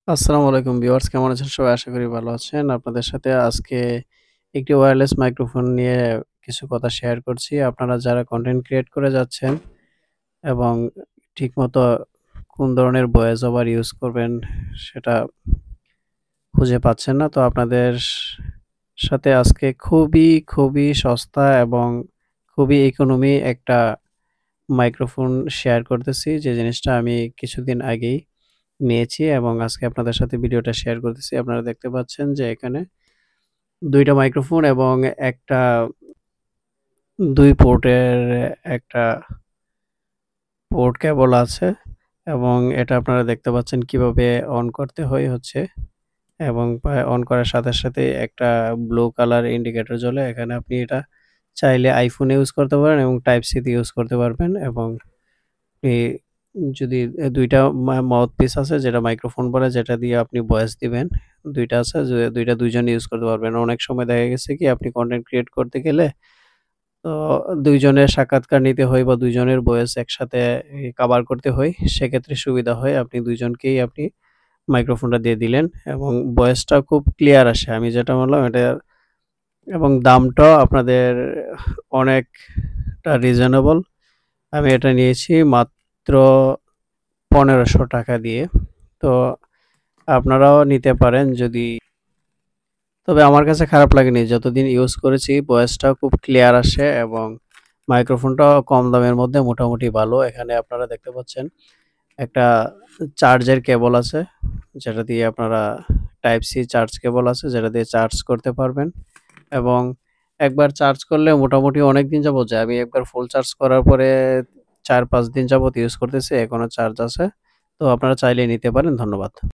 আসসালামু আলাইকুম ভিউয়ার্স, কেমন আছেন সবাই? আশা করি ভালো আছেন। আপনাদের সাথে আজকে একটি ওয়্যারলেস মাইক্রোফোন নিয়ে কিছু কথা শেয়ার করছি। আপনারা যারা কনটেন্ট ক্রিয়েট করে যাচ্ছেন এবং ঠিকমতো কোন ধরনের ভয়েস ওভার ইউজ করবেন সেটা খুঁজে পাচ্ছেন না। তো আপনাদের সাথে আজকে খুবই সস্তা এবং খুবই ইকোনমি একটা মাইক্রোফোন শেয়ার করতেছি। যে জিনিসটা আমি কিছুদিন আগেই নিয়েছি এবং আজকে আপনাদের সাথে ভিডিওটা শেয়ার করতেছি। আপনারা দেখতে পাচ্ছেন যে এখানে ২ টা মাইক্রোফোন এবং একটা ২ পোর্টের একটা পোর্ট কেবল আছে এবং এটা আপনারা দেখতে পাচ্ছেন কিভাবে অন করতে হয় হচ্ছে এবং অন করার সাথে একটা ব্লু কালার ইন্ডিকেটর জ্বলে। এখানে আপনি এটা চাইলে iPhone এ ইউজ করতে পারেন এবং টাইপ সি তে ইউজ করতে পারবেন এবং আপনি যদি ২ টা মাউথপিস আছে যেটা মাইক্রোফোন বলে যেটা দিয়ে আপনি ভয়েস দিবেন। ২ টা আছে যে ২ টা ২ জন ইউজ করতে পারবেন। অনেক সময় দেখা গেছে কি আপনি কনটেন্ট ক্রিয়েট করতে গেলে তো ২ জনের সাক্ষাৎকার নিতে হয় বা ২ জনের ভয়েস একসাথে কাভার করতে হয়। সেক্ষেত্রে সুবিধা হয় আপনি ২ জনকেই আপনি মাইক্রোফোনটা দিয়ে দিলেন এবং ভয়েসটা খুব ক্লিয়ার আসে। আমি যেটা বললাম এটা এবং দামটাও আপনাদের অনেকটা রিজনেবল। আমি এটা নিয়েছি মাত্র ৳১৫০০ দিয়ে। তো আপনারাও নিতে পারেন যদি তবে আমার কাছে খারাপ লাগেনি। যতদিন ইউজ করেছি ভয়েসটাও খুব ক্লিয়ার আসে এবং মাইক্রোফোনটাও কম দামের মধ্যে মোটামুটি ভালো। এখানে আপনারা দেখতে পাচ্ছেন একটা চার্জের কেবল আছে, যেটা দিয়ে আপনারা টাইপ সি চার্জ কেবল আছে যেটা দিয়ে চার্জ করতে পারবেন এবং একবার চার্জ করলে মোটামুটি অনেকদিন যাবত যায়। আমি একবার ফুল চার্জ করার পরে ৪-৫ দিন যাবত ইউজ করতেছি। এখনো চার্জ আছে। তো আপনারা চাইলে নিতে পারেন। ধন্যবাদ।